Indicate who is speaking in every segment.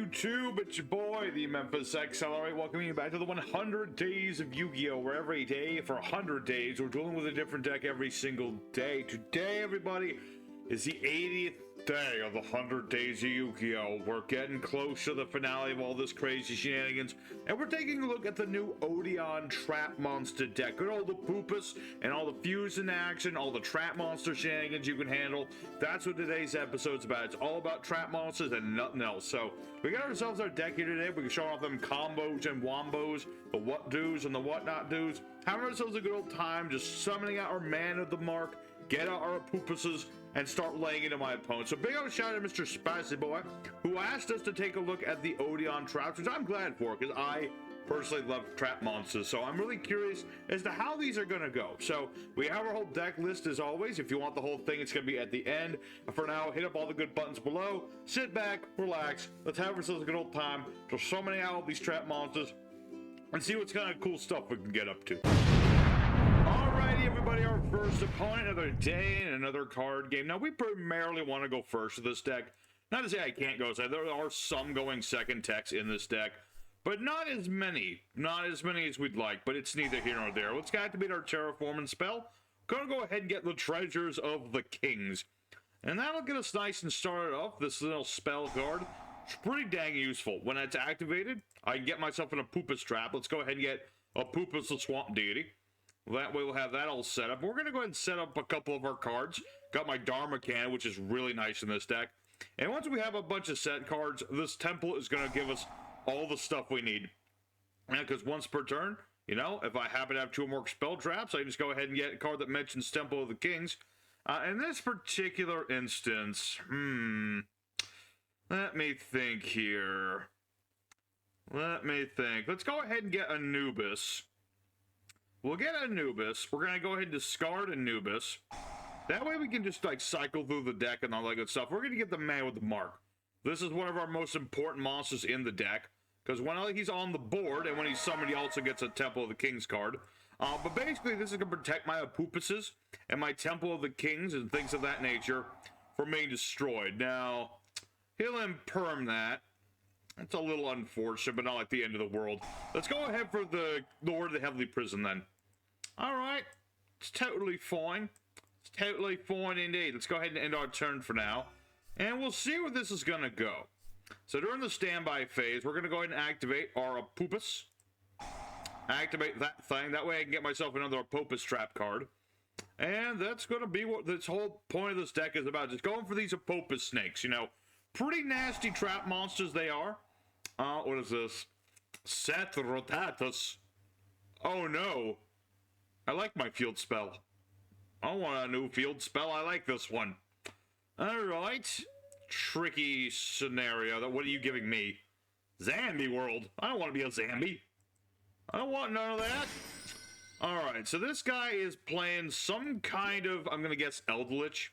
Speaker 1: YouTube? It's your boy, the Memphis Accelerate, welcoming you back to the 100 Days of Yu-Gi-Oh! Where every day, for 100 days, we're dealing with a different deck every single day. Today, everybody, is the 80th day of the 100 Days of Yu-Gi-Oh! We're getting close to the finale of all this crazy shenanigans, and we're taking a look at the new Odion Trap Monster deck. Good old Apophis and all the fusion action, all the Trap Monster shenanigans you can handle. That's what today's episode's about. It's all about Trap Monsters and nothing else. So, we got ourselves our deck here today. We can show off them combos and wombos, the what do's and the what not do's. Having ourselves a good old time, just summoning out our man of the mark, get out our Apophises, and start laying into my opponent. So big old shout out to Mr. Spicy Boy, who asked us to take a look at the Odion traps, which I'm glad for, because I personally love trap monsters. So I'm really curious as to how these are going to go. So we have our whole deck list as always. If you want the whole thing, it's going to be at the end. For now, hit up all the good buttons below. Sit back, relax. Let's have ourselves a good old time. Just summoning out all these trap monsters and see what kind of cool stuff we can get up to. Alrighty, everybody, our first opponent of the day in another card game. Now, we primarily want to go first with this deck. Not to say I can't go second. There are some going second techs in this deck, but not as many. Not as many as we'd like, but it's neither here nor there. Let's activate our terraforming spell. Gonna go ahead and get the Treasures of the Kings. And that'll get us nice and started off. This little spell card. It's pretty dang useful. When it's activated, I can get myself an Apophis trap. Let's go ahead and get Apophis the Swamp Deity. That way we'll have that all set up. We're going to go ahead and set up a couple of our cards. Got my Dharma Cannon, which is really nice in this deck. And once we have a bunch of set cards, this temple is going to give us all the stuff we need. Because once per turn, you know, if I happen to have two or more spell traps, I can just go ahead and get a card that mentions Temple of the Kings. In this particular instance, let me think here. Let me think. Let's go ahead and get Anubis. We'll get Anubis. We're going to go ahead and discard Anubis. That way we can just, like, cycle through the deck and all that good stuff. We're going to get the man with the mark. This is one of our most important monsters in the deck. Because when he's on the board and when he's summoned, he also gets a Temple of the Kings card. But basically, this is going to protect my Apophises and my Temple of the Kings and things of that nature from being destroyed. Now, he'll imperm that. It's a little unfortunate, but not like the end of the world. Let's go ahead for the Lord of the Heavenly Prison, then. Alright. It's totally fine. It's totally fine indeed. Let's go ahead and end our turn for now. And we'll see where this is going to go. So during the standby phase, we're going to go ahead and activate our Apophis. Activate that thing. That way I can get myself another Apophis trap card. And that's going to be what this whole point of this deck is about. Just going for these Apophis snakes, you know. Pretty nasty trap monsters they are. What is this? Seth Rotatus. Oh no. I like my field spell. I want a new field spell. I like this one. Alright. Tricky scenario. What are you giving me? Zombie world. I don't want to be a zombie. I don't want none of that. Alright, so this guy is playing some kind of, I'm going to guess, Eldritch.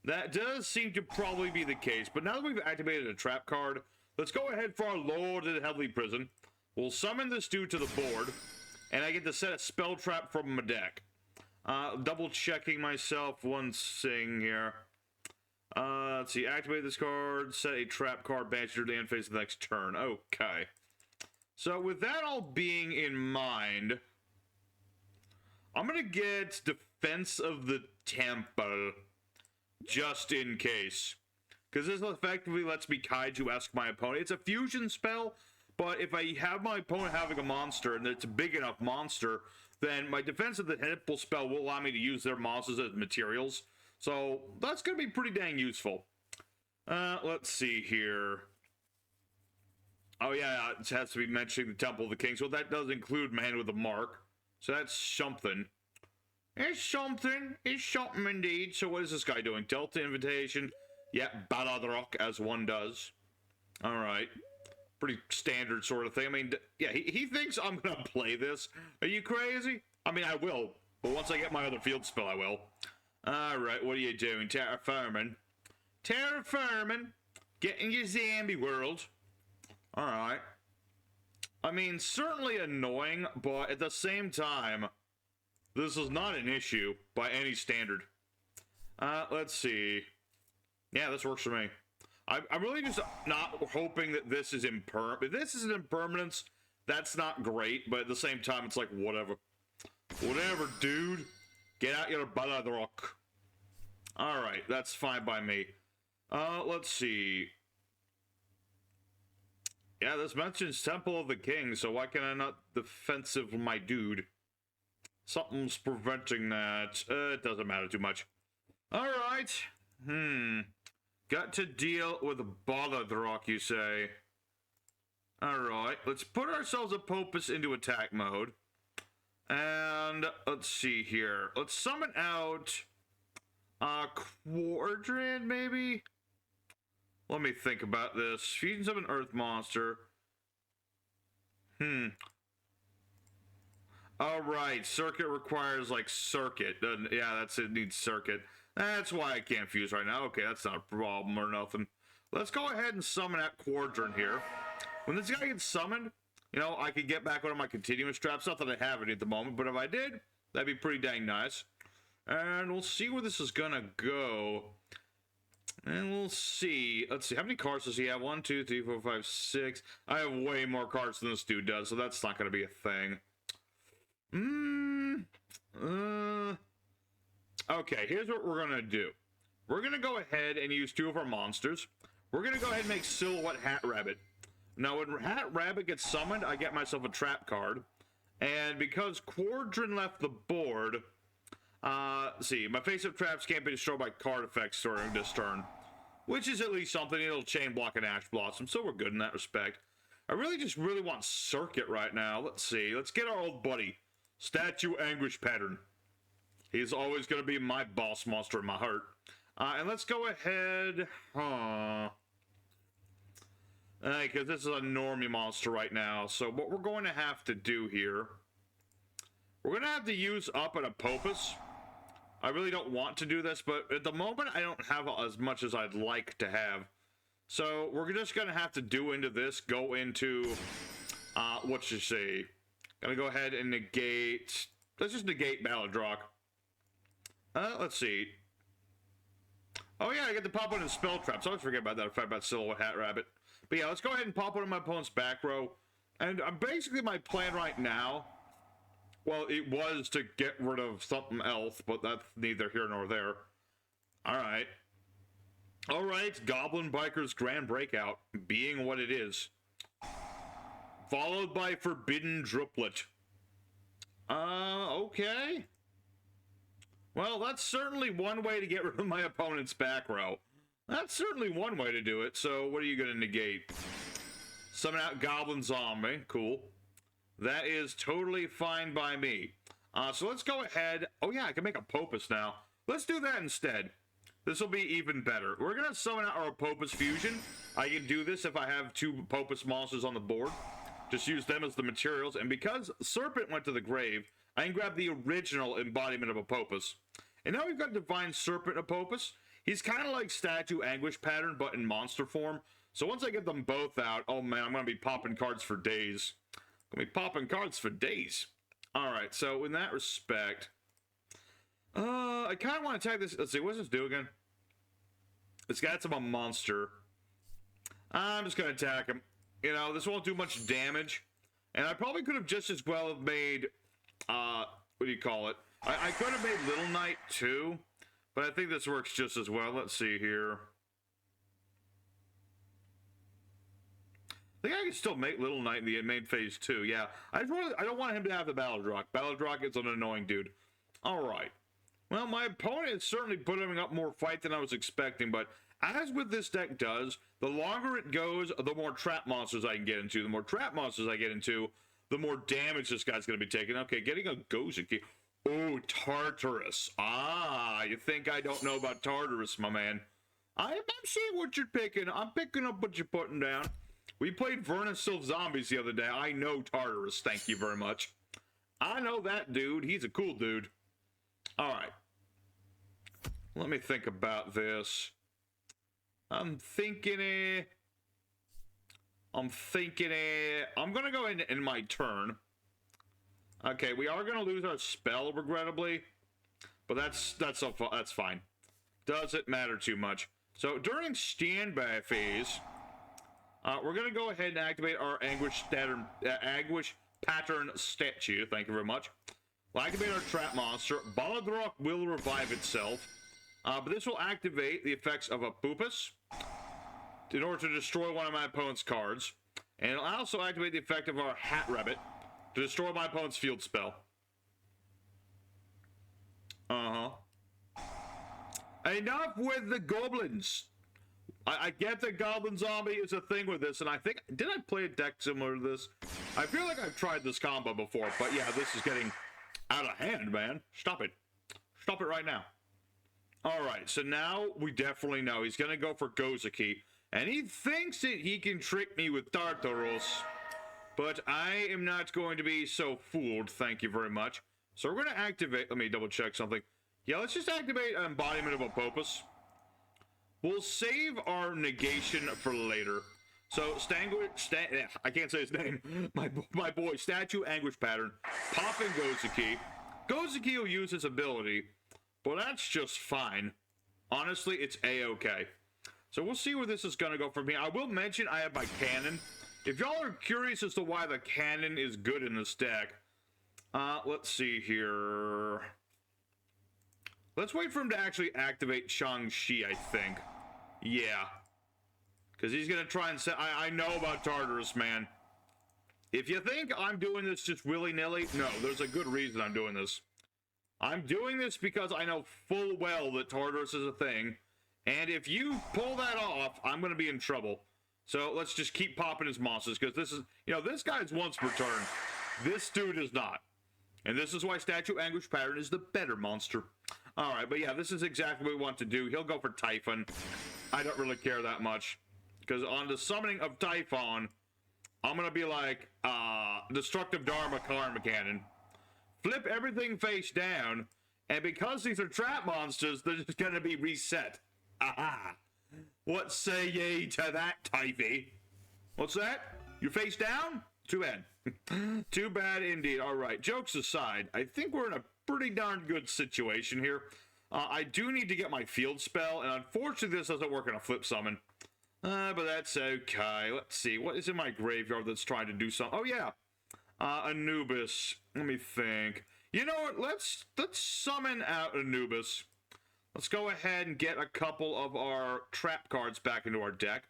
Speaker 1: That does seem to probably be the case, but now that we've activated a trap card, let's go ahead for our Lord of the Heavenly Prison. We'll summon this dude to the board, and I get to set a spell trap from my deck. Double checking myself one thing here. Let's see, activate this card, set a trap card, banish it to the end phase of the next turn. Okay. So with that all being in mind, I'm going to get Defense of the Temple. Just in case. Because this effectively lets me kaiju-esque my opponent. It's a fusion spell, but if I have my opponent having a monster, and it's a big enough monster, then my Defense of the Temple spell will allow me to use their monsters as materials. So, that's going to be pretty dang useful. Let's see here. Oh yeah, it has to be mentioning the Temple of the King. So that does include Man with a Mark. So that's something. It's something. It's something indeed. So what is this guy doing? Delta Invitation. Yeah, Baladrock, as one does. Alright. Pretty standard sort of thing. I mean, yeah, he thinks I'm going to play this. Are you crazy? I mean, I will. But once I get my other field spell, I will. Alright, what are you doing? Terraforming. Terraforming. Getting your zombie world. Alright. I mean, certainly annoying, but at the same time, this is not an issue by any standard. Let's see. Yeah, this works for me. I'm really just not hoping that this is impermanent. If this is an impermanence, that's not great, but at the same time, it's like, whatever. Whatever, dude. Get out your baladrock. Alright, that's fine by me. Let's see. Yeah, this mentions Temple of the King, so why can I not defensive my dude? Something's preventing that. It doesn't matter too much. Alright. Got to deal with a baladrock, you say. Alright, let's put ourselves Apophis into attack mode. And let's see here. Let's summon out Quadrant, maybe? Let me think about this. Fusions of an Earth monster. Alright, circuit requires, like, circuit. Yeah, that's it, needs circuit. That's why I can't fuse right now. Okay, that's not a problem or nothing. Let's go ahead and summon that Quadrant here. When this guy gets summoned, you know, I could get back one of my continuous traps. Not that I have any at the moment, but if I did, that'd be pretty dang nice. And we'll see where this is gonna go. And we'll see. Let's see. How many cards does he have? 1, 2, 3, 4, 5, 6. I have way more cards than this dude does, so that's not gonna be a thing. Okay, here's what we're gonna do. We're gonna go ahead and use 2 of our monsters. We're gonna go ahead and make Silhouette Hat Rabbit. Now, when Hat Rabbit gets summoned, I get myself a trap card. And because Quadrant left the board, see, my face-up traps can't be destroyed by card effects during this turn. Which is at least something. It'll chain block an Ash Blossom, so we're good in that respect. I really want Circuit right now. Let's see. Let's get our old buddy, Statue Anguish Pattern. He's always going to be my boss monster in my heart. And let's go ahead. Because this is a normie monster right now. So what we're going to have to do here, we're going to have to use up an Apophis. I really don't want to do this, but at the moment I don't have as much as I'd like to have. So we're just going to have to do into this, go into, what you say, going to go ahead and negate, let's just negate Baladrock. Let's see. Oh yeah, I get to pop one in spell traps. I always forget about that if I about Silhouette Hat Rabbit. But yeah, let's go ahead and pop one in my opponent's back row. And basically my plan right now, well, it was to get rid of something else, but that's neither here nor there. Alright. Alright, Goblin Biker's Grand Breakout, being what it is. Followed by Forbidden Druplet. Okay. Well, that's certainly one way to get rid of my opponent's back row. That's certainly one way to do it, so what are you going to negate? Summon out Goblin Zombie. Cool. That is totally fine by me. So let's go ahead. Oh yeah, I can make a Apophis now. Let's do that instead. This will be even better. We're going to summon out our Apophis Fusion. I can do this if I have 2 Apophis monsters on the board. Just use them as the materials. And because Serpent went to the grave, I can grab the original embodiment of Apophis. And now we've got Divine Serpent Apophis. He's kind of like Statue Anguish Pattern, but in monster form. So once I get them both out, oh man, I'm going to be popping cards for days. I'm going to be popping cards for days. Alright, so in that respect, I kind of want to attack this. Let's see, what does this do again? It's got some a monster. I'm just going to attack him. You know, this won't do much damage. And I probably could have just as well have made, what do you call it? I could have made Little Knight too, but I think this works just as well. Let's see here. I think I can still make Little Knight in the main phase too. Yeah, I don't want him to have the Baladrock. Baladrock is an annoying dude. All right. Well, my opponent is certainly putting up more fight than I was expecting, but as with this deck does, the longer it goes, the more trap monsters I can get into. The more trap monsters I get into, the more damage this guy's going to be taking. Okay, getting a Gozaki. Oh, Tartarus. Ah, you think I don't know about Tartarus, my man. I'm seeing what you're picking. I'm picking up what you're putting down. We played Duels Vs Zombies the other day. I know Tartarus, thank you very much. I know that dude. He's a cool dude. Alright. Let me think about this. I'm thinking I'm going to go in my turn. Okay, we are going to lose our spell, regrettably. But that's fine. Doesn't matter too much. So during standby phase, we're going to go ahead and activate our anguish pattern statue. Thank you very much. We'll activate our trap monster. Baladrock will revive itself. But this will activate the effects of Apophis in order to destroy one of my opponent's cards. And it'll also activate the effect of our Hat Rabbit to destroy my opponent's field spell. Enough with the goblins. I get the goblin zombie is a thing with this, and I think, did I play a deck similar to this? I feel like I've tried this combo before, but yeah, this is getting out of hand, man. Stop it. Stop it right now. Alright, so now we definitely know he's gonna go for Gozuki, and he thinks that he can trick me with Tartaros, but I am not going to be so fooled, thank you very much. So we're gonna activate, let me double check something. Yeah, let's just activate an embodiment of Apophis. We'll save our negation for later. So, I can't say his name. My boy, Statue Anguish Pattern, popping Gozuki. Gozuki will use his ability, but that's just fine. Honestly, it's a-okay. So we'll see where this is going to go from here. I will mention I have my cannon. If y'all are curious as to why the cannon is good in this deck, let's see here. Let's wait for him to actually activate Shang-Chi, I think. Yeah. Because he's going to try and say, I know about Tartarus, man. If you think I'm doing this just willy-nilly, no, there's a good reason I'm doing this. I'm doing this because I know full well that Tartarus is a thing. And if you pull that off, I'm going to be in trouble. So let's just keep popping his monsters, because this is, you know, this guy's once per turn. This dude is not. And this is why Statue Anguish Pattern is the better monster. Alright, but yeah, this is exactly what we want to do. He'll go for Typhon. I don't really care that much. Because on the summoning of Typhon, I'm going to be like, Destructive Dharma Karma Cannon. Flip everything face down, and because these are trap monsters, they're just going to be reset. Aha! What say ye to that, Typhy? What's that? You face down? Too bad. Too bad indeed. Alright, jokes aside, I think we're in a pretty darn good situation here. I do need to get my field spell, and unfortunately this doesn't work on a flip summon. But that's okay. Let's see. What is in my graveyard that's trying to do something? Oh, yeah. Anubis. Let me think. You know what? Let's summon out Anubis. Let's go ahead and get a couple of our trap cards back into our deck.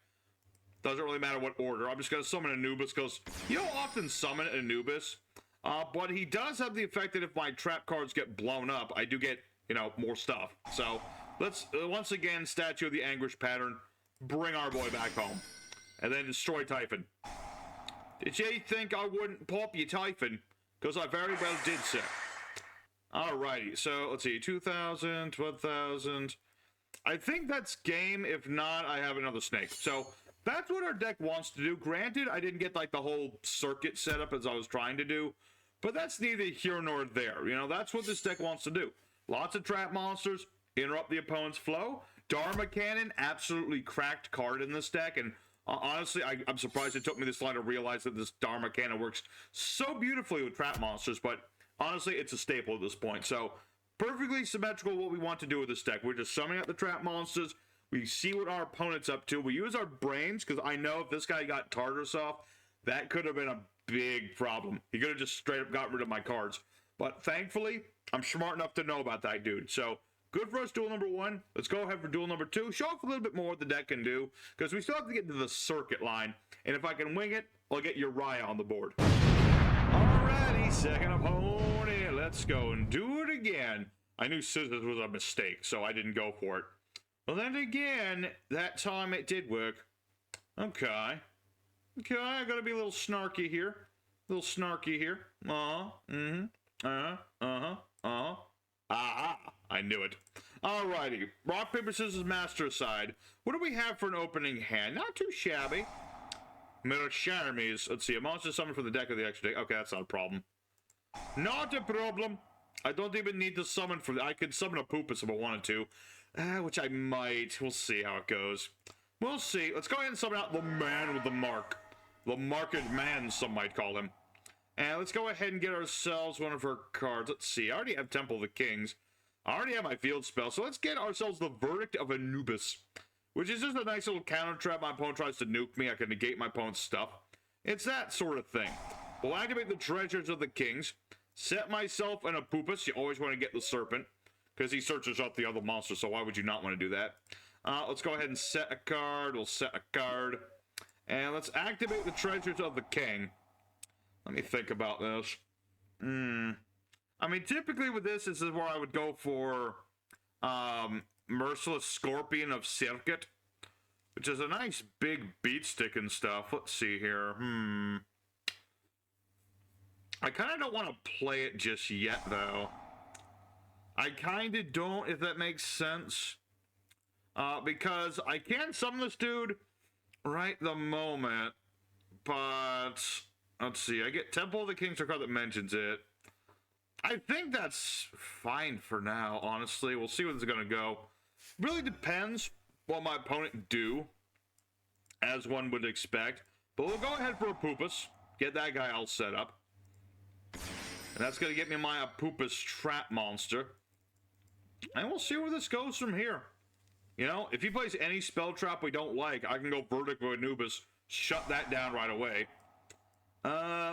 Speaker 1: Doesn't really matter what order. I'm just going to summon Anubis because you don't often summon Anubis. But he does have the effect that if my trap cards get blown up, I do get, you know, more stuff. So let's, once again, Statue of the Anguish Pattern, bring our boy back home. And then destroy Typhon. Did you think I wouldn't pop you, Typhon? Because I very well did so. Alrighty, so let's see, 2,000, 12,000. I think that's game. If not, I have another snake. So that's what our deck wants to do. Granted, I didn't get like the whole circuit set up as I was trying to do, but that's neither here nor there. You know, that's what this deck wants to do. Lots of trap monsters, interrupt the opponent's flow. Dharma Cannon, absolutely cracked card in this deck, and honestly, I'm surprised it took me this long to realize that this Dharma Cannon works so beautifully with trap monsters, but honestly, it's a staple at this point. So, perfectly symmetrical what we want to do with this deck. We're just summoning up the trap monsters. We see what our opponent's up to. We use our brains, because I know if this guy got Tartarus off, that could have been a big problem. He could have just straight up got rid of my cards. But thankfully, I'm smart enough to know about that dude. So, good for us, duel number one. Let's go ahead for duel number two. Show off a little bit more what the deck can do, because we still have to get to the circuit line. And if I can wing it, I'll get Uriah on the board. Alrighty, second opponent. Let's go and do it again. I knew scissors was a mistake, so I didn't go for it. Well, then again, that time it did work. Okay. Okay, I gotta be a little snarky here. A little snarky here. Aha, I knew it. Alrighty, rock, paper, scissors, master aside. What do we have for an opening hand? Not too shabby. Mirror Charmies. Let's see, a monster summoned from the deck of the extra deck. Okay, that's not a problem. Not a problem. I don't even need to summon for I could summon a Poopus if I wanted to. Which I might. We'll see how it goes. We'll see. Let's go ahead and summon out the man with the mark. The marked man, some might call him. And let's go ahead and get ourselves one of her cards. Let's see. I already have Temple of the Kings. I already have my field spell. So let's get ourselves the Verdict of Anubis. which is just a nice little counter trap. My opponent tries to nuke me, I can negate my opponent's stuff. It's that sort of thing. We'll activate the Treasures of the Kings, set myself an Apophis. You always want to get the Serpent, because he searches out the other monsters, so why would you not want to do that? Let's go ahead and set a card. We'll set a card. And let's activate the Treasures of the King. Let me think about this. I mean, typically with this is where I would go for Merciless Scorpion of Circuit, which is a nice big beat stick and stuff. Let's see here. I kind of don't want to play it just yet, though. I kind of don't, if that makes sense. Because I can summon this dude right the moment, but let's see. I get Temple of the Kings, a card that mentions it. I think that's fine for now, honestly. We'll see where this is going to go. Really depends what my opponent do, as one would expect. But we'll go ahead for Apophis. Get that guy all set up. And that's going to get me my Apophis trap monster. And we'll see where this goes from here. You know, if he plays any spell trap we don't like, I can go Verdict with Anubis, shut that down right away.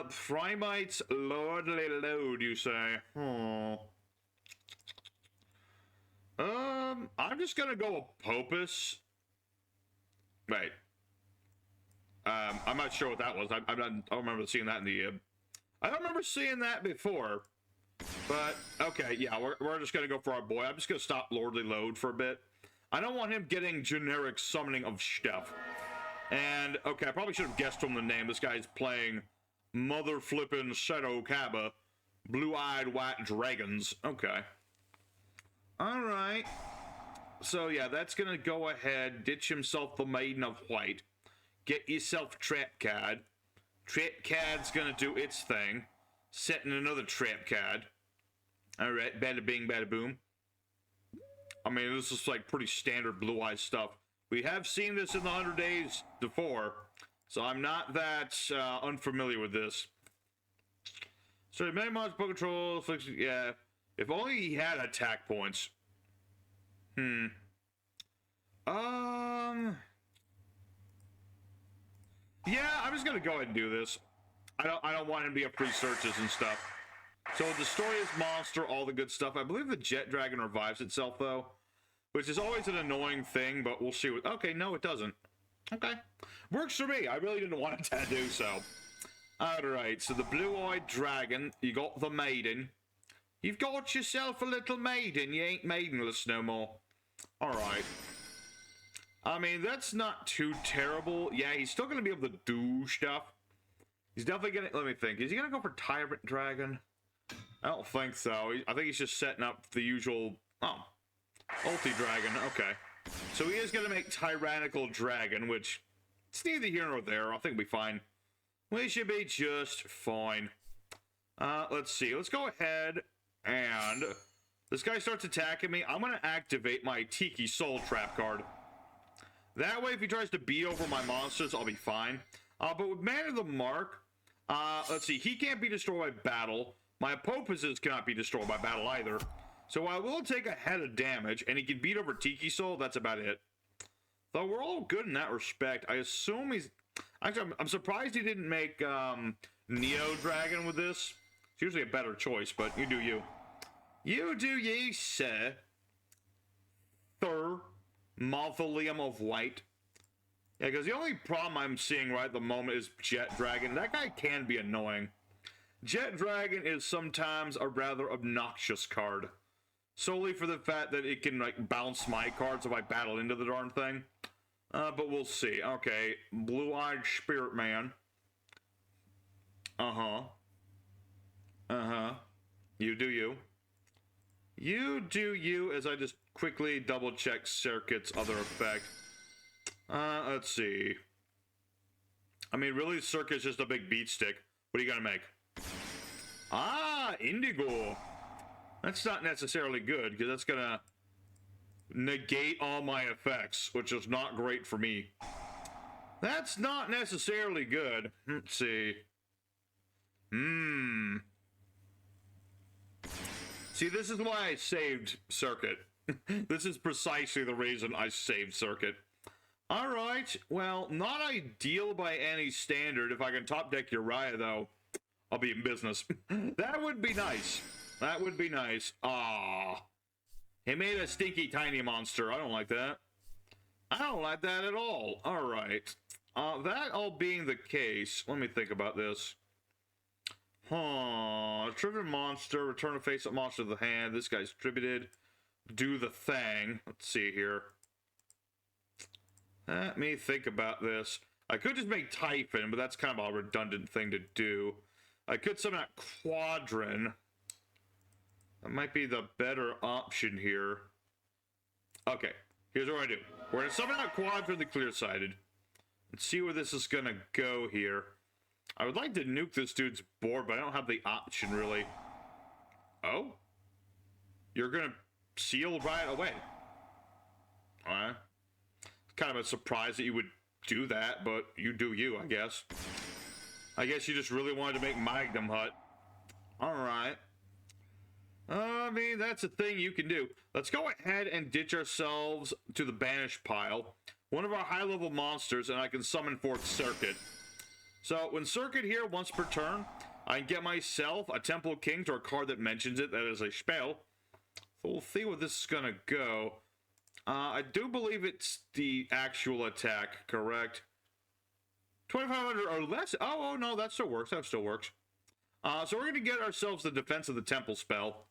Speaker 1: Primite's Lordly Load, you say? I'm just gonna go Apophis. Wait. I'm not sure what that was. I don't remember seeing that in the... I don't remember seeing that before. But, okay, yeah, we're just gonna go for our boy. I'm just gonna stop Lordly Load for a bit. I don't want him getting generic summoning of stuff. And, okay, I probably should have guessed from the name. This guy's playing Mother Flippin' Shadow Kaba, Blue-Eyed White Dragons. Okay. Alright. So, yeah, that's gonna go ahead, ditch himself the Maiden of White. Get yourself Trap Card. Trap Card's gonna do its thing. Setting another Trap Card. Alright, bada bing, bada boom. I mean, this is like pretty standard Blue Eyes stuff. We have seen this in the 100 Days before, so I'm not that unfamiliar with this. So, many mods, book control, yeah. If only he had attack points. Yeah, I'm just gonna go ahead and do this. I don't want him to be a free searches and stuff. So destroy his monster, all the good stuff. I believe the Jet Dragon revives itself though, which is always an annoying thing, but we'll see what... Okay, no, it doesn't. Okay. Works for me. I really didn't want it to do so. Alright, so the Blue-Eyed Dragon, you got the Maiden. You've got yourself a little maiden. You ain't maidenless no more. Alright. I mean, that's not too terrible. Yeah, he's still going to be able to do stuff. He's definitely going to... Let me think. Is he going to go for Tyrant Dragon? I don't think so. I think he's just setting up the usual... Oh. Ulti Dragon. Okay. So he is going to make Tyrannical Dragon, which... It's neither here nor there. I think we'll be fine. We should be just fine. Let's see. Let's go ahead and... This guy starts attacking me. I'm going to activate my Tiki Soul Trap card. That way, if he tries to beat over my monsters, I'll be fine. But with Man of the Mark, let's see. He can't be destroyed by battle. My Apophises cannot be destroyed by battle either. So I will take a head of damage, and he can beat over Tiki Soul. That's about it. Though we're all good in that respect. I assume he's... Actually, I'm surprised he didn't make Neo Dragon with this. It's usually a better choice, but you do you. You do you, sir. Mausoleum of Light. Yeah, because the only problem I'm seeing right at the moment is Jet Dragon. That guy can be annoying. Jet Dragon is sometimes a rather obnoxious card. Solely for the fact that it can, like, bounce my cards if I battle into the darn thing. But we'll see. Okay, Blue-Eyed Spirit Man. You do you. You do you, as I just quickly double-check Circuit's other effect. Let's see. I mean, really, Circuit's just a big beat stick. What are you gonna make? Ah, Indigo. That's not necessarily good, because that's gonna negate all my effects, which is not great for me. That's not necessarily good. Let's see. See, this is why I saved Circuit. This is precisely the reason I saved Circuit. Alright, well, not ideal by any standard. If I can top deck Uriah, though, I'll be in business. That would be nice. That would be nice. Ah, he made a stinky tiny monster. I don't like that. I don't like that at all. Alright. That all being the case, let me think about this. Tribute monster, return a face-up monster to the hand. This guy's tributed. Do the thing. Let's see here. Let me think about this. I could just make Typhon, but that's kind of a redundant thing to do. I could summon out Quadrin. That might be the better option here. Okay, here's what we're gonna do. We're gonna summon out Quadrin the clear-sided. Let's see where this is gonna go here. I would like to nuke this dude's board, but I don't have the option, really. Oh? You're gonna seal right away. Alright. Kind of a surprise that you would do that, but you do you, I guess. I guess you just really wanted to make Magnum Hut. Alright. I mean, that's a thing you can do. Let's go ahead and ditch ourselves to the banish pile. One of our high-level monsters, and I can summon forth Circuit. So, when Circuit here, once per turn, I can get myself a Temple of Kings or a card that mentions it, that is a spell. So we'll see where this is gonna go. I do believe it's the actual attack, correct? 2,500 or less? Oh, no, that still works. That still works. So we're going to get ourselves the Defense of the Temple spell.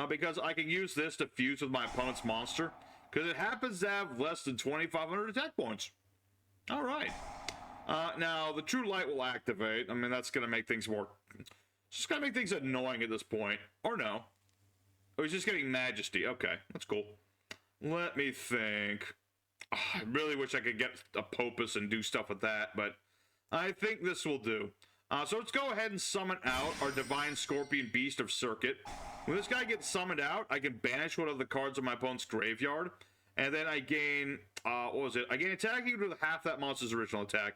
Speaker 1: Because I can use this to fuse with my opponent's monster. Because it happens to have less than 2,500 attack points. Alright. Now, the True Light will activate. I mean, that's going to make things more... It's just going to make things annoying at this point. Or no. Oh, he's just getting Majesty. Okay, that's cool. Let me think. Oh, I really wish I could get Apophis and do stuff with that, but I think this will do. So let's go ahead and summon out our Divine Scorpion Beast of Circuit. When this guy gets summoned out, I can banish one of the cards in my opponent's graveyard, and then I gain, what was it? I gain attack equal to half that monster's original attack.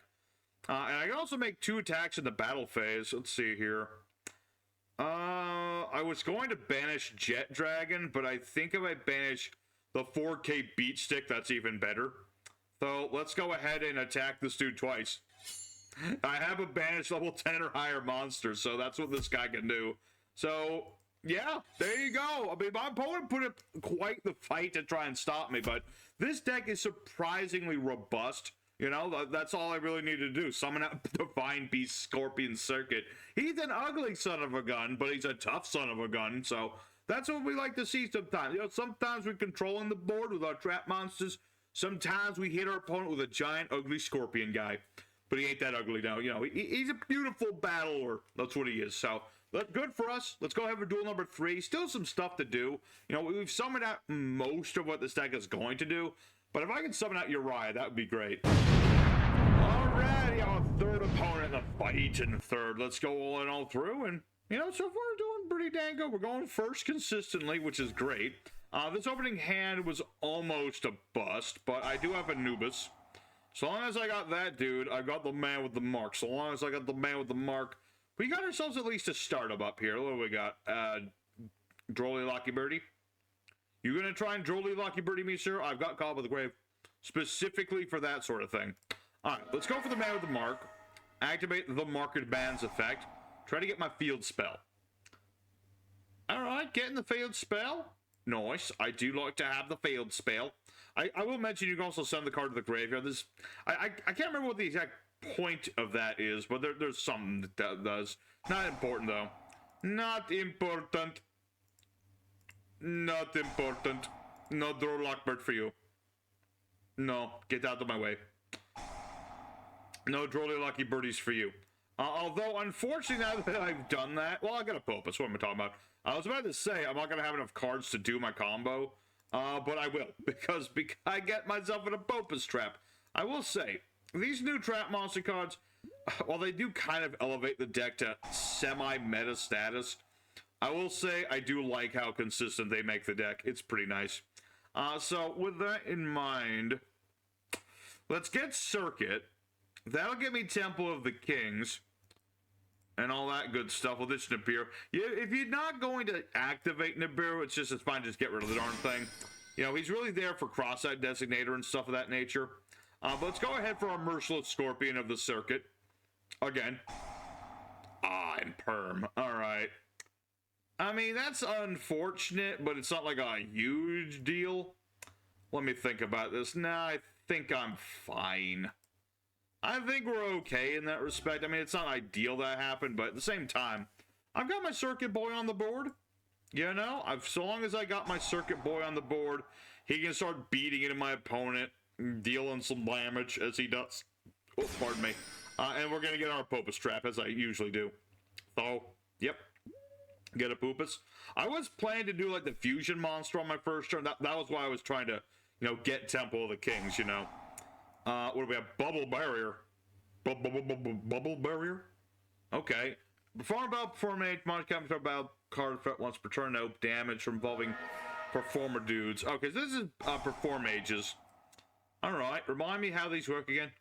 Speaker 1: And I can also make 2 attacks in the battle phase. Let's see here. I was going to banish Jet Dragon, but I think if I banish the 4K Beat Stick, that's even better. So let's go ahead and attack this dude twice. I have a banished level 10 or higher monster, so that's what this guy can do. So, yeah, there you go. I mean, my opponent put up quite the fight to try and stop me, but this deck is surprisingly robust. You know, that's all I really need to do. Summon out Divine Beast Scorpion Circuit. He's an ugly son of a gun, but he's a tough son of a gun, so... That's what we like to see sometimes. You know, sometimes we're controlling the board with our trap monsters. Sometimes we hit our opponent with a giant, ugly scorpion guy. But he ain't that ugly now. You know, he's a beautiful battler. That's what he is. So, good for us. Let's go ahead for duel number 3. Still some stuff to do. You know, we've summoned out most of what this deck is going to do. But if I can summon out Uriah, that would be great. Alrighty, our third opponent in the fight in the third. Let's go all in all through and... You know, so far we're doing pretty dang good. We're going first consistently, which is great. This opening hand was almost a bust, but I do have Anubis. So long as I got that dude, I got the man with the mark. So long as I got the man with the mark, we got ourselves at least a startup up here. What do we got? Drolly Locky Birdie. You gonna try and Drolly Locky Birdie me, sir? I've got Call with the Grave specifically for that sort of thing. Alright, let's go for the man with the mark. Activate the Marked Man's effect. Try to get my field spell. Alright, getting the field spell. Nice. I do like to have the field spell. I will mention you can also send the card to the graveyard. This, I can't remember what the exact point of that is, but there's something that does. Not important, though. Not important. Not important. No Draw Lockbird for you. No, get out of my way. No Drolly Lucky Birdies for you. Although, unfortunately, now that I've done that... Well, I got a Apophis. What am I talking about? I was about to say, I'm not going to have enough cards to do my combo. But I will. Because I get myself in a Apophis trap. I will say, these new trap monster cards, while they do kind of elevate the deck to semi-meta status, I will say I do like how consistent they make the deck. It's pretty nice. So, with that in mind, let's get Circuit. That'll give me Temple of the Kings. And all that good stuff with this Nibiru. If you're not going to activate Nibiru, it's fine to just get rid of the darn thing. You know, he's really there for cross-site designator and stuff of that nature. But let's go ahead for our Merciless Scorpion of the circuit. Again. I'm perm. Alright. I mean, that's unfortunate, but it's not like a huge deal. Let me think about this. Nah, I think I'm fine. I think we're okay in that respect. I mean, it's not ideal that happened, but at the same time, I've got my Circuit Boy on the board. You know, so long as I got my Circuit Boy on the board, he can start beating into my opponent, dealing some damage as he does. Oh, pardon me. And we're going to get our Apophis trap, as I usually do. So, yep. Get Apophis. I was planning to do, like, the fusion monster on my first turn. That was why I was trying to, you know, get Temple of the Kings, you know. What do we have? Bubble Barrier. Bubble Barrier? Okay. Performage, monster comes about card effect once per turn. No damage from involving performer dudes. Okay, so this is performages. Alright, remind me how these work again.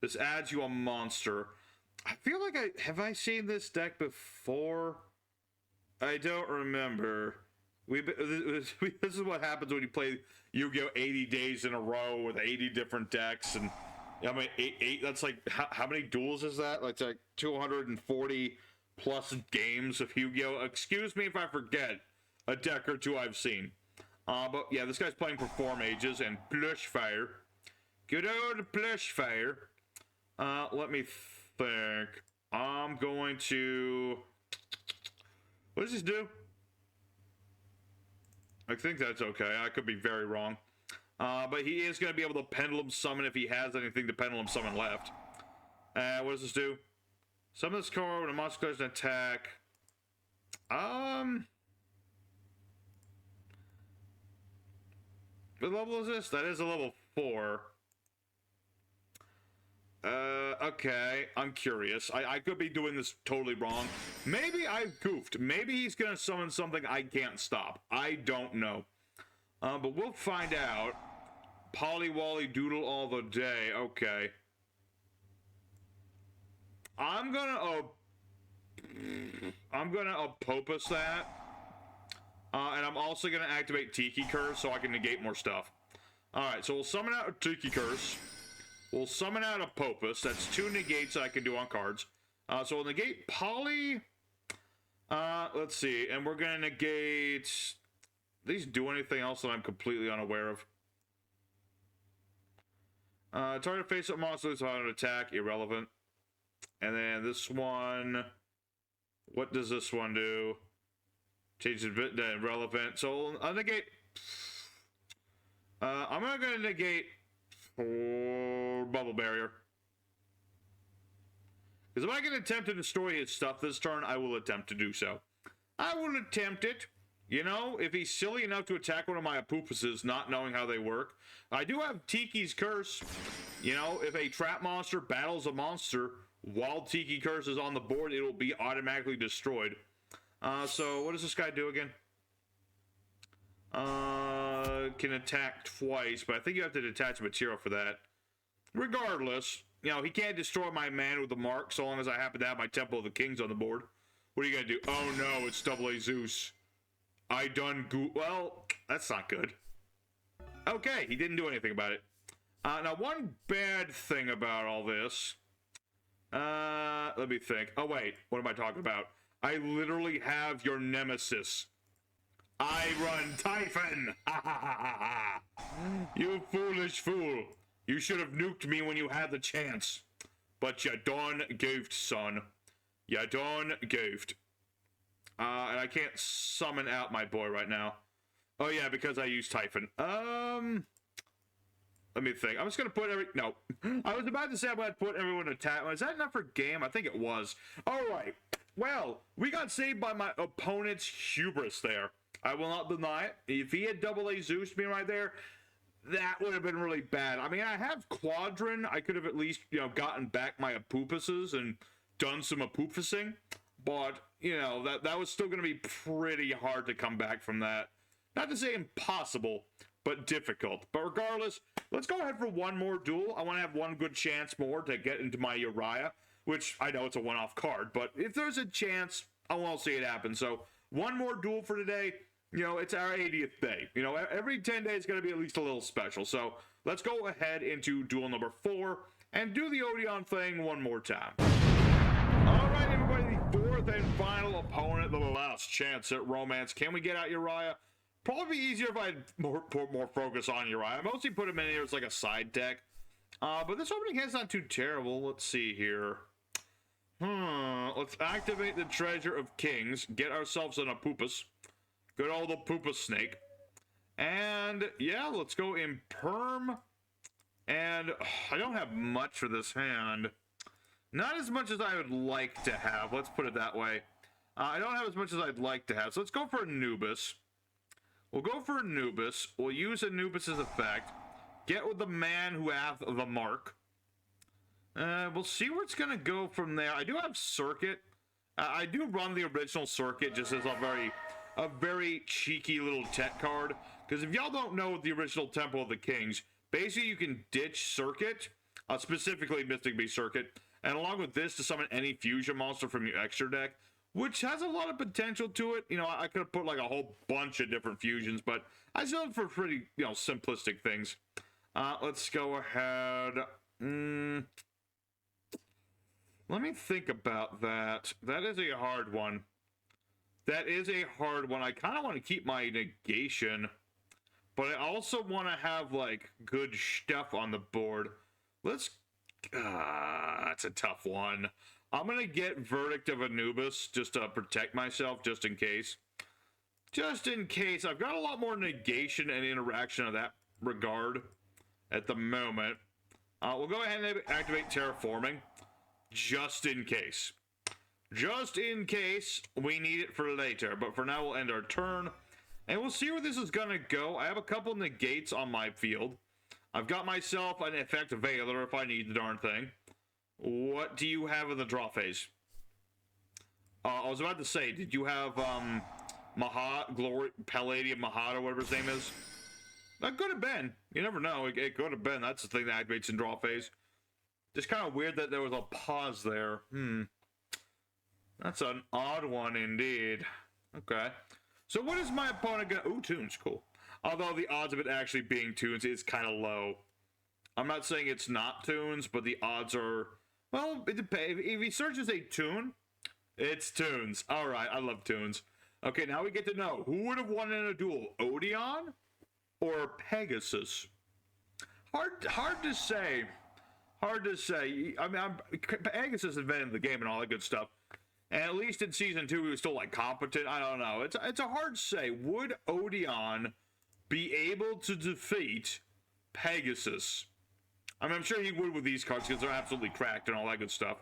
Speaker 1: This adds you a monster. I feel like have I seen this deck before? I don't remember. This is what happens when you play Yu-Gi-Oh! 80 days in a row with 80 different decks, and I mean, eight that's like, how many duels is that? Like, it's like 240 plus games of Yu-Gi-Oh! Excuse me if I forget a deck or two I've seen. But yeah, this guy's playing Performages and Plush Fire. Good old Plush Fire. Let me think. I'm going to... What does this do? I think that's okay. I could be very wrong. But he is going to be able to Pendulum Summon if he has anything to Pendulum Summon left. What does this do? Summon this card when a monster declares an attack. What level is this? That is a level 4. Okay. I'm curious. I could be doing this totally wrong. Maybe I goofed. Maybe he's going to summon something I can't stop. I don't know. But we'll find out. Polly-Wally Doodle all the day. Okay. I'm gonna Apophis that. And I'm also gonna activate Tiki Curse so I can negate more stuff. Alright, so we'll summon out a Tiki Curse. We'll summon out Apophis. That's 2 negates that I can do on cards. So we'll negate Polly. Let's see. And we're gonna negate... These do anything else that I'm completely unaware of? Target face-up monsters on an attack. Irrelevant. And then this one... What does this one do? Change the bit, irrelevant. So I'll negate... I'm not going to negate Bubble Barrier. Because if I can attempt to destroy his stuff this turn, I will attempt to do so. I will attempt it. You know, if he's silly enough to attack one of my Apophises, not knowing how they work. I do have Tiki's Curse. You know, if a trap monster battles a monster while Tiki Curse is on the board, it will be automatically destroyed. So what does this guy do again? Can attack twice, but I think you have to detach material for that. Regardless, you know, he can't destroy my man with the mark so long as I happen to have my Temple of the Kings on the board. What are you gonna do? Oh no, it's Double A Zeus. I done well, that's not good. Okay, he didn't do anything about it. Now, one bad thing about all this... let me think. Oh, wait. What am I talking about? I literally have your nemesis. I run Typhon! Ha ha ha ha ha! You foolish fool. You should have nuked me when you had the chance. But you done goofed, son. You done goofed. And I can't summon out my boy right now. Oh, yeah, because I use Typhon. Let me think. I'm just going to put no. I was about to say I'm going to put everyone in attack. Is that enough for game? I think it was. All right. Well, we got saved by my opponent's hubris there. I will not deny it. If he had Double A Zeus me right there, that would have been really bad. I mean, I have Quadron. I could have at least, you know, gotten back my Apophises and done some Apophising. But, you know, that was still going to be pretty hard to come back from that. Not to say impossible, but difficult. But regardless, let's go ahead for one more duel. I want to have one good chance more to get into my Uriah, which I know it's a one-off card, but if there's a chance, I want to see it happen. So, one more duel for today. You know, it's our 80th day. You know, every 10 days is going to be at least a little special. So let's go ahead into duel number 4 and do the Odion thing one more time. All right, everybody, the fourth and final opponent, the last chance at romance. Can we get out Uriah? Probably be easier if I put more focus on Uriah. I mostly put him in here as like a side deck. But this opening hand's not too terrible. Let's see here. Let's activate the Treasure of Kings. Get ourselves an Apophis. Good old Apophis snake. And yeah, let's go in perm. And I don't have much for this hand. Not as much as I would like to have. Let's put it that way. I don't have as much as I'd like to have. So let's go for Anubis. We'll go for Anubis. We'll use Anubis's effect. Get with the man who hath the mark. We'll see where it's going to go from there. I do have Circuit. I do run the original Circuit just as a very cheeky little tech card. Because if y'all don't know the original Temple of the Kings, basically you can ditch Circuit, specifically Mystic Beast Circuit, and along with this to summon any fusion monster from your extra deck, which has a lot of potential to it. You know, I could have put like a whole bunch of different fusions, but I still look for pretty, you know, simplistic things. Let's go ahead. Let me think about that. That is a hard one. That is a hard one. I kind of want to keep my negation, but I also want to have, like, good stuff on the board. Let's... that's a tough one. I'm going to get Verdict of Anubis just to protect myself, just in case. Just in case. I've got a lot more negation and interaction of that regard at the moment. We'll go ahead and activate Terraforming, just in case. Just in case we need it for later. But for now, we'll end our turn. And we'll see where this is going to go. I have a couple negates on my field. I've got myself an effect Veiler if I need the darn thing. What do you have in the draw phase? I was about to say, did you have Glory Palladium Mahad or whatever his name is? That could have been. You never know. It could have been. That's the thing that activates in draw phase. Just kind of weird that there was a pause there. That's an odd one indeed. Okay. So what is my opponent gonna... Ooh, Toons, cool. Although the odds of it actually being Toons is kind of low. I'm not saying it's not Toons, but the odds are... Well, it depends. If he searches a Toon, it's Toons. Alright, I love Toons. Okay, now we get to know. Who would have won in a duel? Odion or Pegasus? Hard to say. Hard to say. I mean, Pegasus invented the game and all that good stuff. And at least in Season 2, he was still, like, competent. I don't know. It's a hard say. Would Odion be able to defeat Pegasus? I mean, I'm sure he would with these cards because they're absolutely cracked and all that good stuff.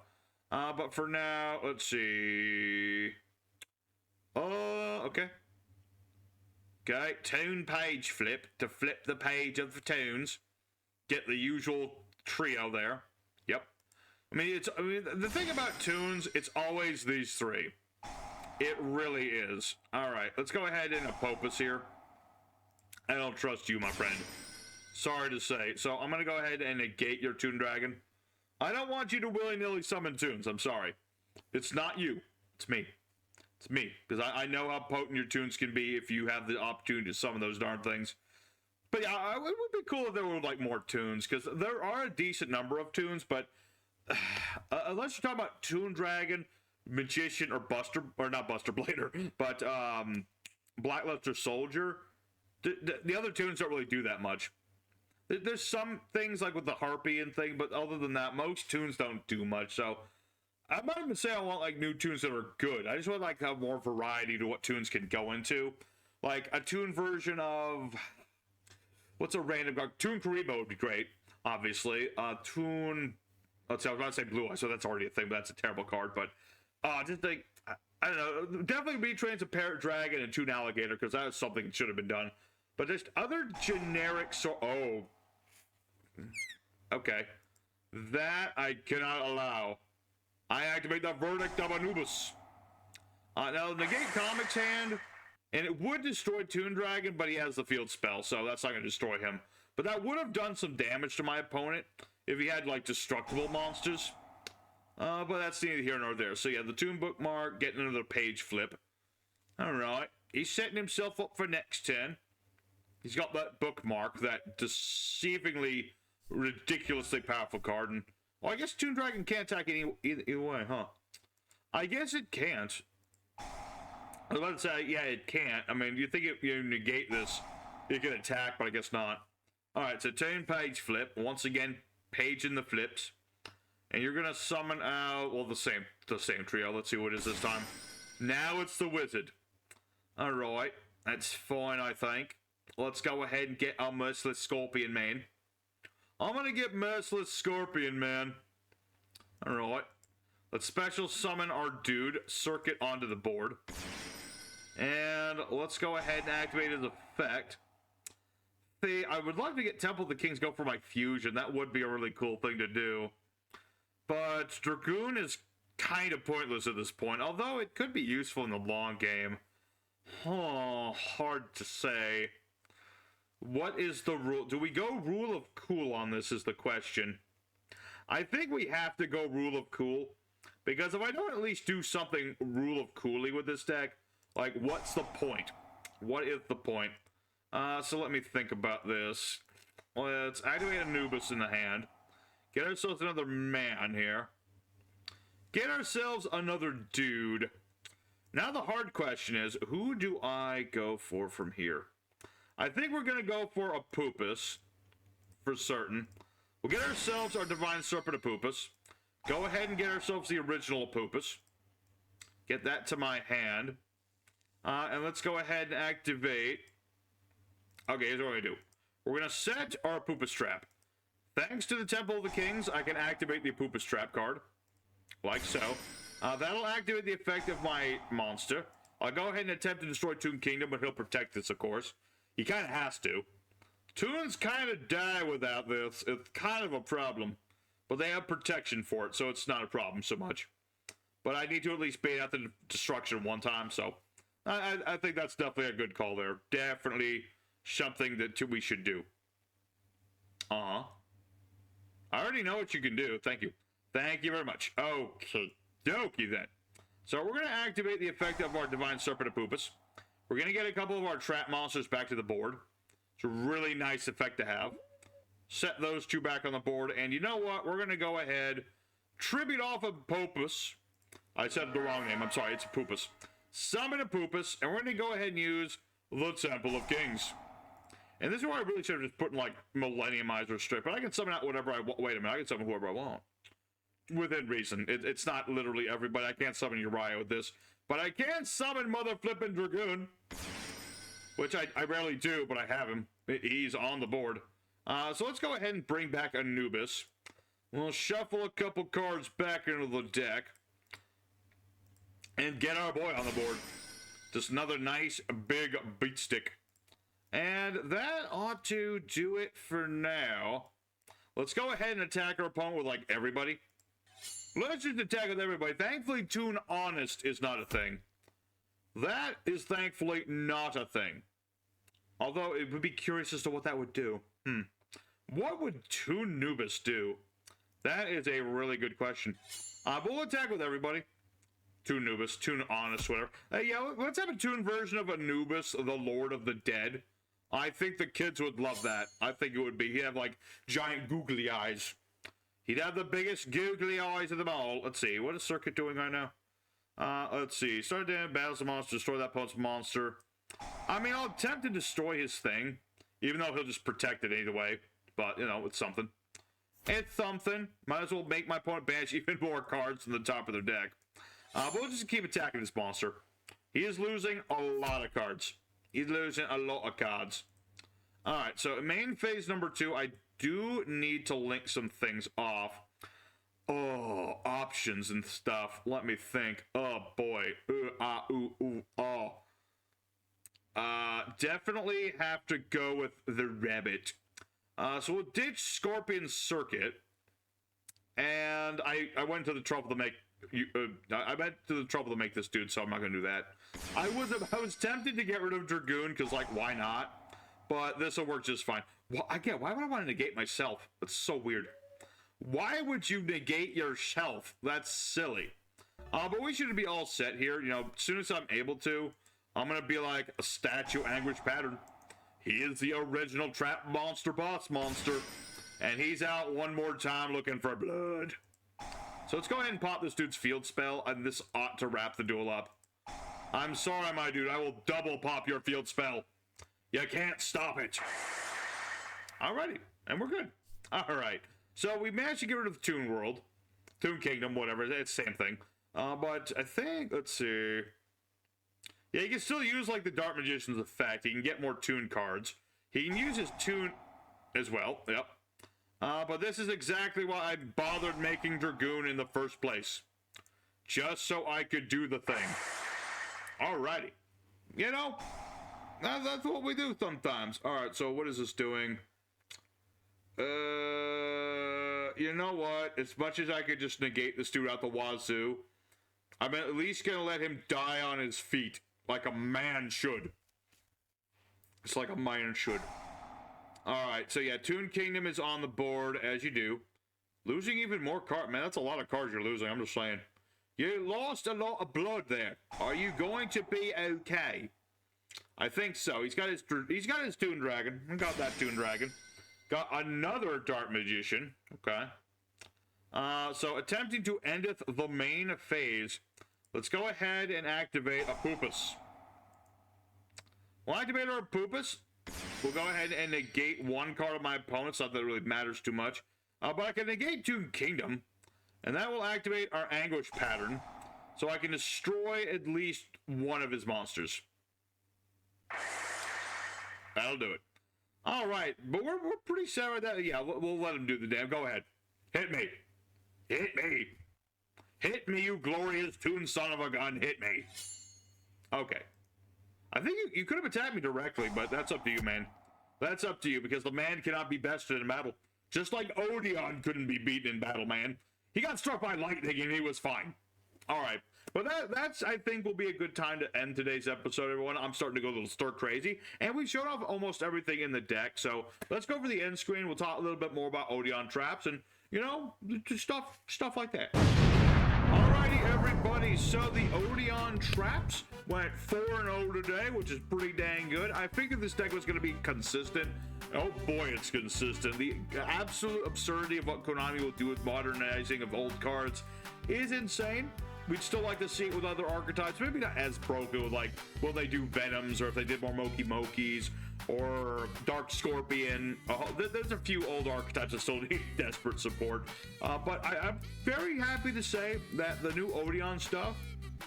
Speaker 1: But for now, let's see. Okay. Okay, Toon page flip to flip the page of the Toons. Get the usual trio there. Yep. I mean, the thing about Toons, it's always these three. It really is. All right, let's go ahead and Apophis here. I don't trust you, my friend. Sorry to say. So I'm going to go ahead and negate your Toon Dragon. I don't want you to willy-nilly summon Toons. I'm sorry. It's not you. It's me. It's me. Because I know how potent your Toons can be if you have the opportunity to summon those darn things. But yeah, it would be cool if there were, like, more Toons. Because there are a decent number of Toons, but... unless you're talking about Toon Dragon, Magician, or not Buster Blader, but Blackluster Soldier, the other Toons don't really do that much. There's some things like with the Harpy and thing, but other than that, most Toons don't do much. So I might even say I want like new Toons that are good. I just want like have more variety to what Toons can go into. Like a Toon version of what's a random Toon Karibo would be great, obviously. Toon. Let's see, I was about to say Blue Eye, so that's already a thing, but that's a terrible card. But just like, I don't know, definitely retrains a Parrot Dragon and Toon Alligator, because that was something that should have been done. But just other generic okay. That I cannot allow. I activate the Verdict of Anubis. Now, negate Comic's hand, and it would destroy Toon Dragon, but he has the field spell, so that's not going to destroy him. But that would have done some damage to my opponent if he had, like, destructible monsters. But that's neither here nor there. So, yeah, the Toon Bookmark, getting another page flip. Alright. He's setting himself up for next turn. He's got that bookmark, that deceivingly, ridiculously powerful card. And, well, I guess Toon Dragon can't attack either way, huh? I guess it can't. I was about to say, yeah, it can't. I mean, you think if you negate this, you can attack, but I guess not. Alright, so turn page flip. Once again, page in the flips. And you're gonna summon out, well, the same trio. Let's see what it is this time. Now it's the wizard. Alright, that's fine, I think. Let's go ahead and get our Merciless Scorpion Man. I'm gonna get Merciless Scorpion Man. Alright. Let's special summon our dude, Circuit, onto the board. And let's go ahead and activate his effect. See, I would love to get Temple of the Kings go for my fusion. That would be a really cool thing to do. But Dragoon is kind of pointless at this point, although it could be useful in the long game. Oh, hard to say. What is the rule? Do we go Rule of Cool on this is the question. I think we have to go Rule of Cool. Because if I don't at least do something Rule of Coolly with this deck, like, what's the point? What is the point? So let me think about this. Let's activate Anubis in the hand. Get ourselves another man here. Get ourselves another dude. Now the hard question is, who do I go for from here? I think we're going to go for Apophis, for certain. We'll get ourselves our Divine Serpent Apophis. Go ahead and get ourselves the original Apophis. Get that to my hand. And let's go ahead and activate. Okay, here's what we do. We're going to set our Apophis Trap. Thanks to the Temple of the Kings, I can activate the Apophis Trap card. Like so. That'll activate the effect of my monster. I'll go ahead and attempt to destroy Toon Kingdom, but he'll protect this, of course. He kind of has to. Toons kind of die without this. It's kind of a problem. But they have protection for it, so it's not a problem so much. But I need to at least bait out the destruction one time, so... I think that's definitely a good call there. Definitely something that we should do. I already know what you can do. Thank you. Thank you very much. Okay. Dokie then. So we're going to activate the effect of our Divine Serpent Apophis. We're going to get a couple of our trap monsters back to the board. It's a really nice effect to have. Set those two back on the board. And you know what? We're going to go ahead. Tribute off of Apophis. I said the wrong name. I'm sorry. It's Apophis. Summon Apophis. And we're going to go ahead and use the Temple of Kings. And this is where I really should have just put in, like, Millenniumizer straight. But I can summon out whatever I want. Wait a minute. I can summon whoever I want. Within reason. It's not literally everybody. I can't summon Uriah with this. But I can summon Mother Flippin' Dragoon. Which I rarely do, but I have him. He's on the board. So let's go ahead and bring back Anubis. We'll shuffle a couple cards back into the deck. And get our boy on the board. Just another nice big beat stick. And that ought to do it for now. Let's go ahead and attack our opponent with, like, everybody. Let's just attack with everybody. Thankfully, Toon Honest is not a thing. That is thankfully not a thing. Although, it would be curious as to what that would do. What would Toon Nubis do? That is a really good question. But we'll attack with everybody. Toon Nubis, Toon Honest, whatever. Yeah, let's have a Toon version of Anubis, the Lord of the Dead. I think the kids would love that. I think it would be. He'd have, like, giant googly eyes. He'd have the biggest googly eyes of them all. Let's see. What is Circuit doing right now? Let's see. Start down, battles the monster, destroy that opponent's monster. I mean, I'll attempt to destroy his thing, even though he'll just protect it either way. But, you know, it's something. It's something. Might as well make my opponent banish even more cards from the top of their deck. But we'll just keep attacking this monster. He is losing a lot of cards. He's losing a lot of cards. Alright, so main phase number 2, I do need to link some things off. Oh, options and stuff. Let me think. Oh, boy. Definitely have to go with the rabbit. So we'll ditch Scorpion Circuit. And I went to the trouble to make... I went to the trouble to make this dude, so I'm not going to do that. I was tempted to get rid of Dragoon, because, like, why not? But this will work just fine. Well, again, why would I want to negate myself? That's so weird. Why would you negate yourself? That's silly. But we should be all set here. You know, as soon as I'm able to, I'm gonna be like a statue anguish pattern. He is the original trap monster boss monster, and he's out one more time looking for blood. So let's go ahead and pop this dude's field spell, and this ought to wrap the duel up. I'm sorry, my dude, I will double pop your field spell. You can't stop it. Alrighty, and we're good. Alright, so we managed to get rid of the Toon World. Toon Kingdom, whatever, it's the same thing. But I think, let's see. Yeah, he can still use, like, the Dark Magician's effect. He can get more Toon cards. He can use his Toon as well, yep. But this is exactly why I bothered making Dragoon in the first place. Just so I could do the thing. Alrighty. You know, that's what we do sometimes. Alright, so what is this doing? You know what? As much as I could just negate this dude out the wazoo, I'm at least gonna let him die on his feet. Like a man should. It's like a man should. Alright, so yeah, Toon Kingdom is on the board, as you do. Losing even more cards. Man, that's a lot of cards you're losing, I'm just saying. You lost a lot of blood there. Are you going to be okay? I think so. He's got his Toon Dragon. I got that Toon Dragon. Got another Dark Magician. Okay. So attempting to endeth the main phase. Let's go ahead and activate Apophis. We'll activate our Apophis. We'll go ahead and negate one card of my opponent's. Not that it really matters too much. But I can negate Toon Kingdom. And that will activate our Anguish pattern. So I can destroy at least one of his monsters. That'll do it. Alright, but we're pretty set with that. Yeah, we'll let him do the damn. Go ahead. Hit me. Hit me. Hit me, you glorious Toon son of a gun. Hit me. Okay. I think you could have attacked me directly, but that's up to you, man. That's up to you, because the man cannot be bested in battle. Just like Odion couldn't be beaten in battle, man. He got struck by lightning and he was fine. Alright. But that's, I think, will be a good time to end today's episode, everyone. I'm starting to go a little stir crazy. And we showed off almost everything in the deck. So let's go over the end screen. We'll talk a little bit more about Odion traps and, you know, just stuff like that. Alrighty, everybody. So the Odion traps went 4-0 today, which is pretty dang good. I figured this deck was going to be consistent. Oh boy, it's consistent. The absolute absurdity of what Konami will do with modernizing of old cards is insane. We'd still like to see it with other archetypes. Maybe not as broken with, like, will they do Venoms, or if they did more Moki Mokis, or Dark Scorpion. There's a few old archetypes that still need desperate support. But I'm very happy to say that the new Odion stuff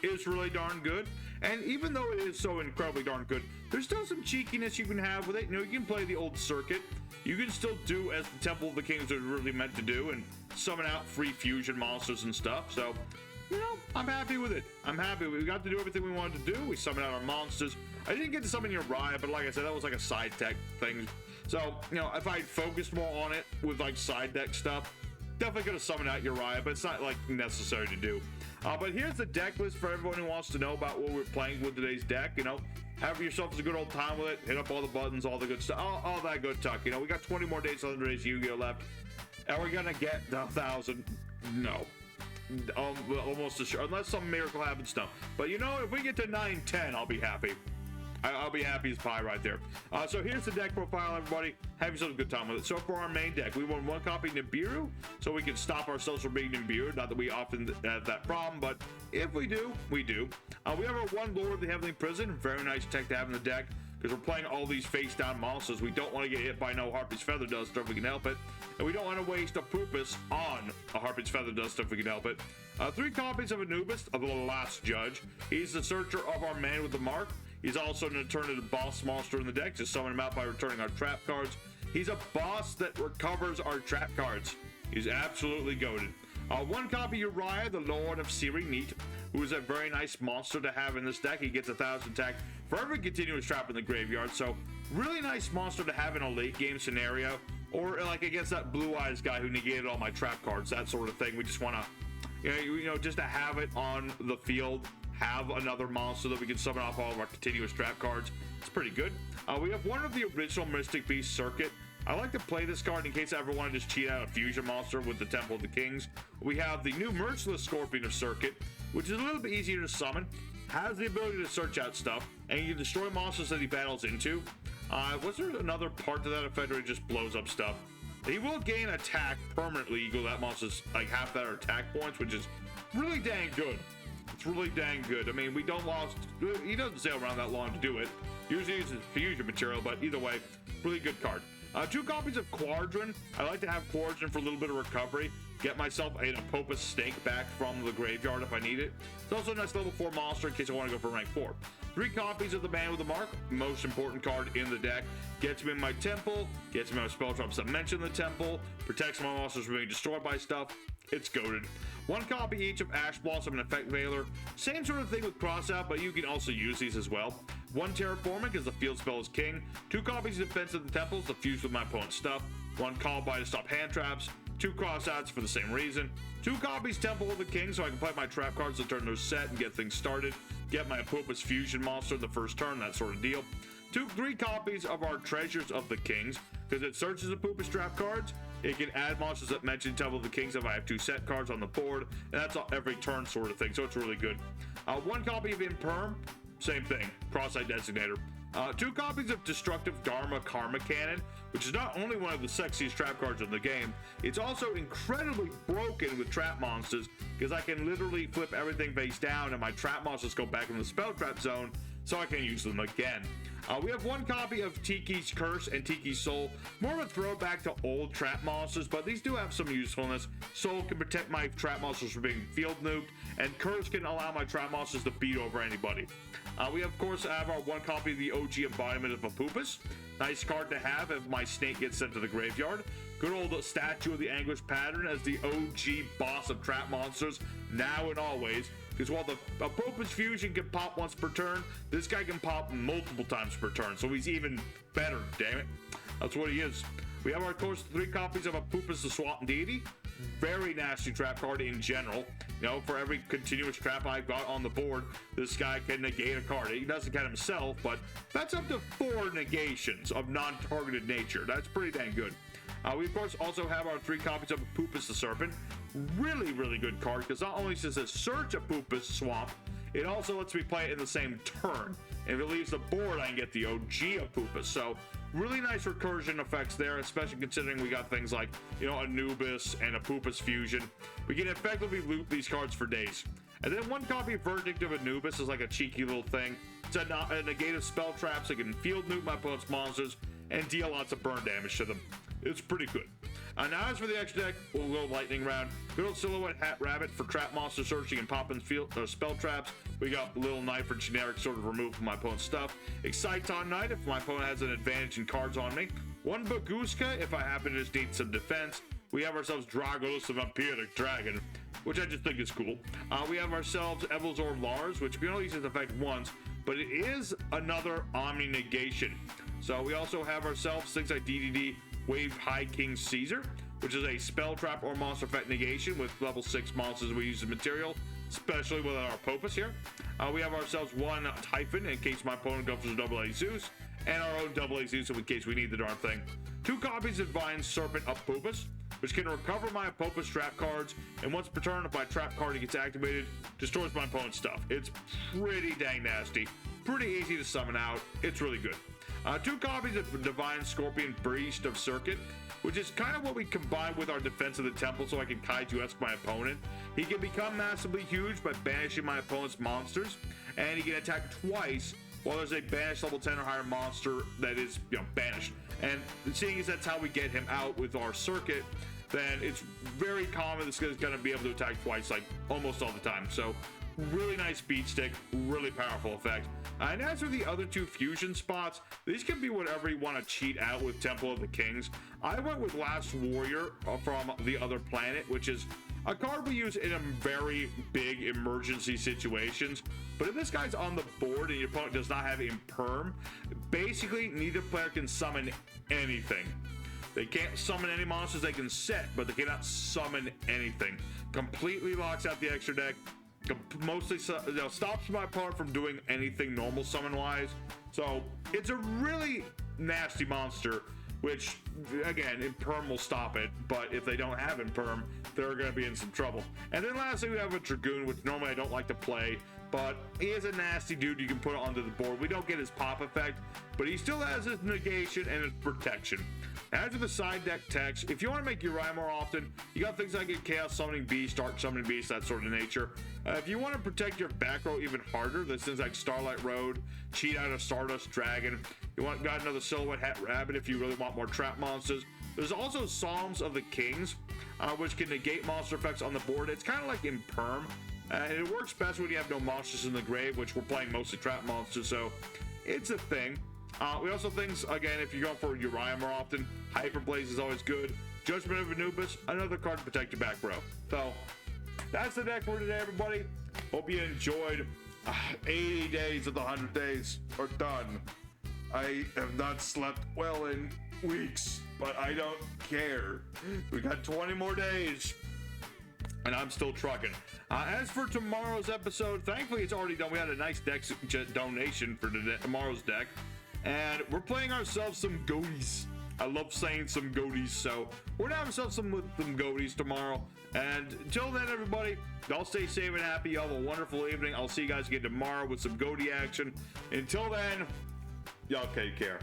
Speaker 1: is really darn good. And even though it is so incredibly darn good, there's still some cheekiness you can have with it. You know, you can play the old circuit. You can still do as the Temple of the Kings are really meant to do and summon out free fusion monsters and stuff. So, you know, I'm happy with it. I'm happy. We got to do everything we wanted to do. We summoned out our monsters. I didn't get to summon Uriah, but like I said, that was like a side tech thing. So, you know, if I focused more on it with like side deck stuff, definitely could have summoned out Uriah, but it's not like necessary to do. But here's the deck list for everyone who wants to know about what we're playing with today's deck. You know, have yourself a good old time with it. Hit up all the buttons, all the good stuff, all that good talk. You know, we got 20 more days on today's Yu-Gi-Oh left. Are we gonna get the 1,000? No. Almost assured, unless some miracle happens. No. But you know, if we get to 910, I'll be happy. I'll be happy as pie right there. So here's the deck profile, everybody. Have yourself a good time with it. So for our main deck, we want one copy Nibiru, so we can stop ourselves from being Nibiru. Not that we often have that problem, but if we do, we do. We have our one Lord of the Heavenly Prison. Very nice tech to have in the deck, because we're playing all these face-down monsters. We don't want to get hit by no Harpy's Feather Duster if we can help it. And we don't want to waste a Apophis on a Harpy's Feather Duster if we can help it. 3 copies of Anubis, of the Last Judge. He's the searcher of our man with the mark. He's also an alternative boss monster in the deck. Just summon him out by returning our trap cards. He's a boss that recovers our trap cards. He's absolutely goated. 1 copy Uriah, the Lord of Siri Neat, who is a very nice monster to have in this deck. He gets 1,000 attack for every continuous trap in the graveyard. So really nice monster to have in a late game scenario, or like against that Blue Eyes guy who negated all my trap cards, that sort of thing. We just want to, you know, just to have it on the field. Have another monster that we can summon off all of our continuous trap cards. It's pretty good. We have one of the original Mystic Beast Circuit. I like to play this card in case I ever want to just cheat out a fusion monster with the Temple of the Kings. We have the new Merciless Scorpion of Circuit, which is a little bit easier to summon. has the ability to search out stuff, and you can destroy monsters that he battles into. Was there another part to that effect where he just blows up stuff? He will gain attack permanently equal that monster's like half that attack points, which is really dang good. It's really dang good. I mean, he doesn't sail around that long to do it. Usually uses fusion material, but either way, really good card. 2 copies of Quadron. I like to have Quadron for a little bit of recovery. Get myself an Apophis snake back from the graveyard if I need it. It's also a nice level 4 monster in case I want to go for rank 4. 3 copies of the Man with the Mark, most important card in the deck. Gets me in my temple, gets me my spell drops that mention the temple, protects my monsters from being destroyed by stuff. It's goated. 1 copy each of Ash Blossom and Effect Veiler. Same sort of thing with Crossout, but you can also use these as well. 1 Terraforming because the field spell is king. 2 copies of Defense of the Temples to fuse with my opponent's stuff. 1 Call by to stop hand traps. 2 Crossouts for the same reason. 2 copies Temple of the King so I can play my trap cards to turn those set and get things started. Get my Apophis fusion monster the first turn, that sort of deal. 3 copies of our Treasures of the Kings because it searches Apophis trap cards. It can add monsters that mention Temple of the Kings if I have 2 set cards on the board, and that's every turn sort of thing, so it's really good. 1 copy of Imperm, same thing, Cross-Eyed Designator. 2 copies of Destructive Dharma Karma Cannon, which is not only one of the sexiest trap cards in the game, it's also incredibly broken with trap monsters because I can literally flip everything face down and my trap monsters go back in the spell trap zone so I can use them again. We have 1 copy of Tiki's Curse and Tiki's Soul, more of a throwback to old trap monsters, but these do have some usefulness. Soul can protect my trap monsters from being field nuked, and Curse can allow my trap monsters to beat over anybody. We of course have our 1 copy of the OG embodiment of Apophis. Nice card to have if my snake gets sent to the graveyard. Good old Statue of the Anguish Pattern as the OG boss of trap monsters, now and always. Because while the Apophis fusion can pop once per turn, this guy can pop multiple times per turn, so he's even better, damn it. That's what he is. We have, of course, 3 copies of Apophis the Swamp Deity. Very nasty trap card in general. You know, for every continuous trap I've got on the board, this guy can negate a card. He doesn't get himself, but that's up to 4 negations of non-targeted nature. That's pretty dang good. We, of course, also have our 3 copies of Apophis the Serpent. Really, really good card, because not only does it search Apophis Swamp, it also lets me play it in the same turn. And if it leaves the board, I can get the OG Apophis. So, really nice recursion effects there, especially considering we got things like, you know, Anubis and Apophis Fusion. We can effectively loot these cards for days. And then 1 copy of Verdict of Anubis is like a cheeky little thing. It's a negative spell traps that can field nuke my opponent's monsters and deal lots of burn damage to them. It's pretty good. Now as for the extra deck, we'll go lightning round. Good old Silhouette Hat Rabbit for trap monster searching and popping spell traps. We got Little Knife for generic sort of remove from my opponent's stuff. Exciton Knight if my opponent has an advantage in cards on me. 1 Baguska if I happen to just need some defense. We have ourselves Dragos the Vampiric Dragon, which I just think is cool. We have ourselves Evilzor Lars, which we only use its effect once, but it is another Omni negation. So we also have ourselves things like DDD Wave High King Caesar, which is a spell trap or monster effect negation with level 6 monsters we use as material, especially with our Apophis here. We have ourselves 1 Typhon in case my opponent goes for double A Zeus, and our own double A Zeus in case we need the darn thing. 2 copies of Divine Serpent Apophis, which can recover my Apophis trap cards, and once per turn if my trap card gets activated, destroys my opponent's stuff. It's pretty dang nasty, pretty easy to summon out, it's really good. 2 copies of Divine Scorpion Beast of Circuit, which is kind of what we combine with our Defense of the Temple so I can Kaiju-esque my opponent. He can become massively huge by banishing my opponent's monsters, and he can attack twice while there's a banished level 10 or higher monster that is, you know, banished. And seeing as that's how we get him out with our circuit, then it's very common this guy's going to be able to attack twice, like almost all the time. So really nice beat stick, really powerful effect. And as for the other 2 fusion spots, these can be whatever you want to cheat out with Temple of the Kings. I went with Last Warrior from the Other Planet, which is a card we use in a very big emergency situations. But if this guy's on the board and your opponent does not have Imperm, basically neither player can summon anything. They can't summon any monsters they can set, but they cannot summon anything. Completely locks out the extra deck. Mostly stops my opponent from doing anything normal summon wise. So it's a really nasty monster, which again, Imperm will stop it, but if they don't have Imperm, they're going to be in some trouble. And then lastly, we have a Dragoon, which normally I don't like to play but he is a nasty dude you can put onto the board. We don't get his pop effect, but he still has his negation and his protection. As for the side deck text, if you want to make Uriah more often, you got things like a Chaos Summoning Beast, Dark Summoning Beast, that sort of nature. If you want to protect your back row even harder, there's things like Starlight Road, Cheat Out of Stardust Dragon. You got another Silhouette Hat Rabbit if you really want more trap monsters. There's also Psalms of the Kings, which can negate monster effects on the board. It's kind of like Imperm, and it works best when you have no monsters in the grave, which we're playing mostly trap monsters, so it's a thing. We also things, again, if you're going for Uriah more often, Hyperblaze is always good. Judgment of Anubis, another card to protect your back row. So, that's the deck for today, everybody. Hope you enjoyed. 80 days of the 100 days are done. I have not slept well in weeks, but I don't care. We got 20 more days, and I'm still trucking. As for tomorrow's episode, thankfully it's already done. We had a nice deck donation for tomorrow's deck. And we're playing ourselves some goaties. I love saying some goaties, so we're gonna have ourselves some goaties tomorrow. And until then, everybody, y'all stay safe and happy. Y'all have a wonderful evening. I'll see you guys again tomorrow with some goatee action. Until then, y'all take care.